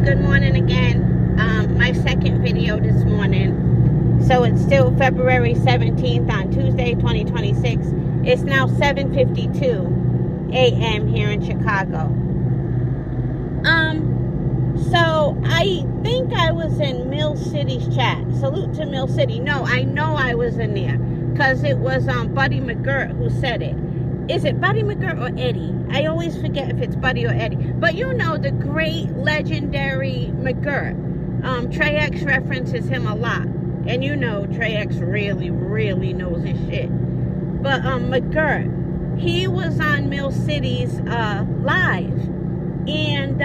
good morning again. My second video this morning. So it's still February 17th on Tuesday, 2026. It's now 7:52 a.m. here in Chicago. So I think I was in Mill City's chat. Salute to Mill City. No, I know I was in there because it was Buddy McGirt who said it. Is it Buddy McGirt or Eddie? I always forget if it's Buddy or Eddie. But you know the great, legendary McGirt. Trey X references him a lot. And you know Trey X really, really knows his shit. But McGirt, he was on Mill City's live. And,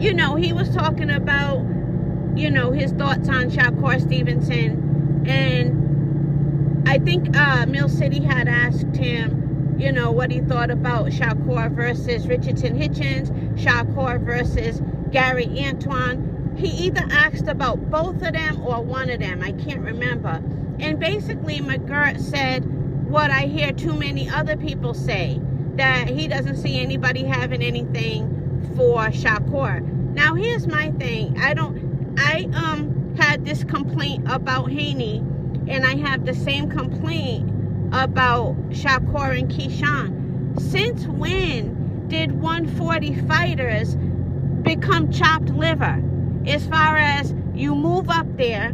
you know, he was talking about, you know, his thoughts on Shakur Stevenson. And I think Mill City had asked him, you know, what he thought about Shakur versus Richardson Hitchens, Shakur versus Gary Antoine. He either asked about both of them or one of them. I can't remember. And basically, McGirt said what I hear too many other people say, that he doesn't see anybody having anything for Shakur. Now, here's my thing. I had this complaint about Haney, and I have the same complaint about Shakur and Keyshawn. Since when did 140 fighters become chopped liver? As far as you move up there,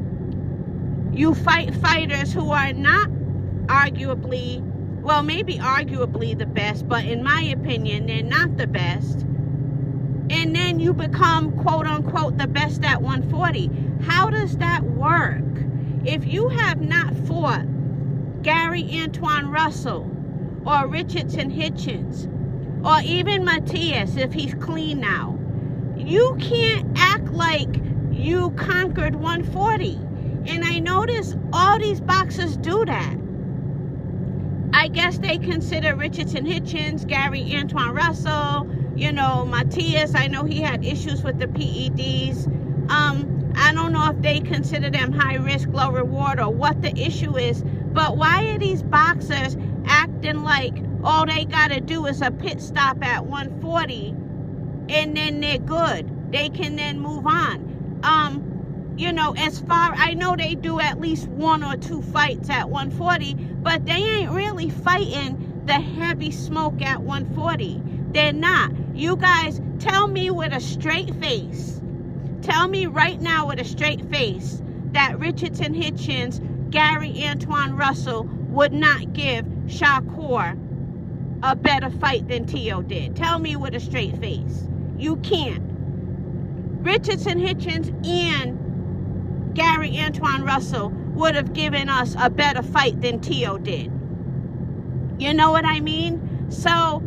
you fight fighters who are not arguably, well, maybe arguably the best, but in my opinion, they're not the best. And then you become, quote unquote, the best at 140. How does that work? If you have not fought Gary Antoine Russell or Richardson Hitchens or even Matias, if he's clean now, you can't act like you conquered 140. And I notice all these boxers do that. I guess they consider Richardson Hitchens, Gary Antoine Russell, you know, Matias. I know he had issues with the PEDs. I don't know if they consider them high risk, low reward, or what the issue is. But why are these boxers acting like all they got to do is a pit stop at 140 and then they're good? They can then move on. You know, I know they do at least one or two fights at 140, but they ain't really fighting the heavy smoke at 140. They're not. You guys, tell me with a straight face. Tell me right now with a straight face that Richardson Hitchens, Gary Antoine Russell would not give Shakur a better fight than Tio did. Tell me with a straight face. You can't. Richardson Hitchens and Gary Antoine Russell would have given us a better fight than Tio did. You know what I mean? So,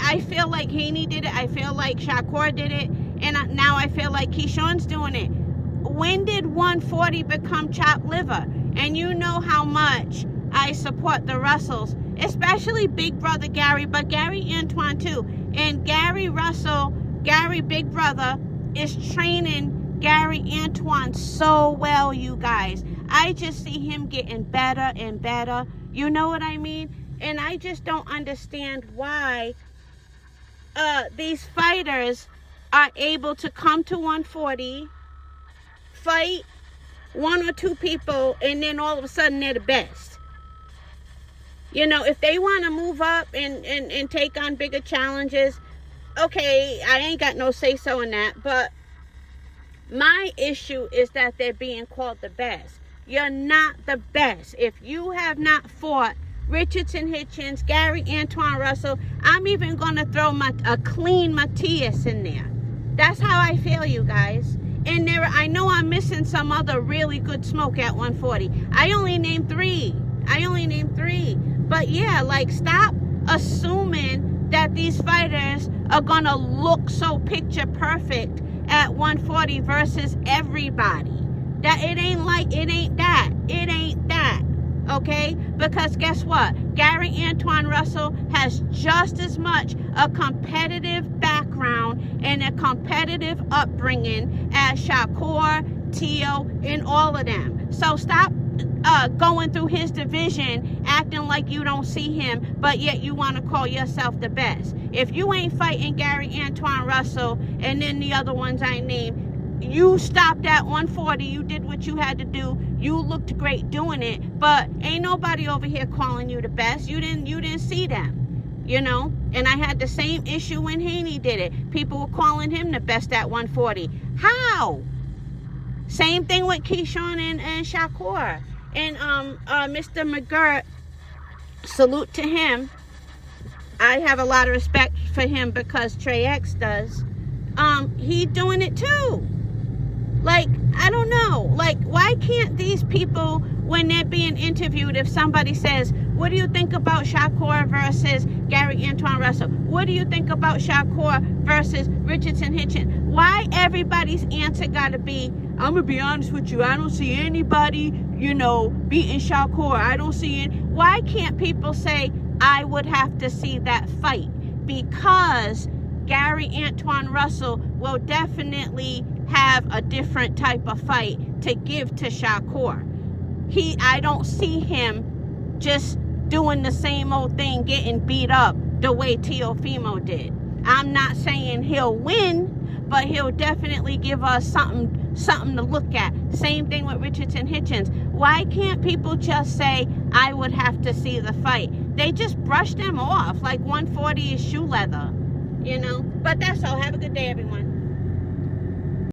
I feel like Haney did it. I feel like Shakur did it. And now I feel like Keyshawn's doing it. When did 140 become chopped liver? And you know how much I support the Russells, especially Big Brother Gary, but Gary Antoine too. And Gary Big Brother, is training Gary Antoine so well, you guys. I just see him getting better and better. You know what I mean? And I just don't understand why these fighters are able to come to 140, fight one or two people, and then all of a sudden they're the best. You know, if they want to move up and take on bigger challenges, okay, I ain't got no say-so in that. But my issue is that they're being called the best. You're not the best. If you have not fought Richardson Hitchens, Gary Antoine Russell, I'm even going to throw a clean Matias in there. That's how I feel, you guys. And I know I'm missing some other really good smoke at 140. I only named three. But yeah, like, stop assuming that these fighters are going to look so picture perfect at 140 versus everybody. That it ain't that. Okay? Because guess what? Gary Antoine Russell has just as much a competitive background and a competitive upbringing as Shakur, Tio, and all of them. So stop going through his division, acting like you don't see him, but yet you want to call yourself the best. If you ain't fighting Gary Antoine Russell and then the other ones I named, you stopped at 140. You did what you had to do. You looked great doing it, but ain't nobody over here calling you the best. You didn't see them, you know. And I had the same issue when Haney did it. People were calling him the best at 140. How? Same thing with Keyshawn and Shakur. And Mr. McGirt, salute to him. I have a lot of respect for him because Trey X does. He doing it too. Like, I don't know. Like, why can't these people, when they're being interviewed, if somebody says, what do you think about Shakur versus Gary Antoine Russell? What do you think about Shakur versus Richardson Hitchens? Why everybody's answer gotta be, I'm gonna be honest with you, I don't see anybody, beating Shakur. I don't see it. Why can't people say, I would have to see that fight? Because Gary Antoine Russell will definitely have a different type of fight to give to Shakur. I don't see him just doing the same old thing, getting beat up the way Teofimo did. I'm not saying he'll win, but he'll definitely give us something to look at. Same thing with Richardson Hitchens. Why can't people just say, I would have to see the fight? They just brush them off like 140 is shoe leather, But that's all. Have a good day, everyone.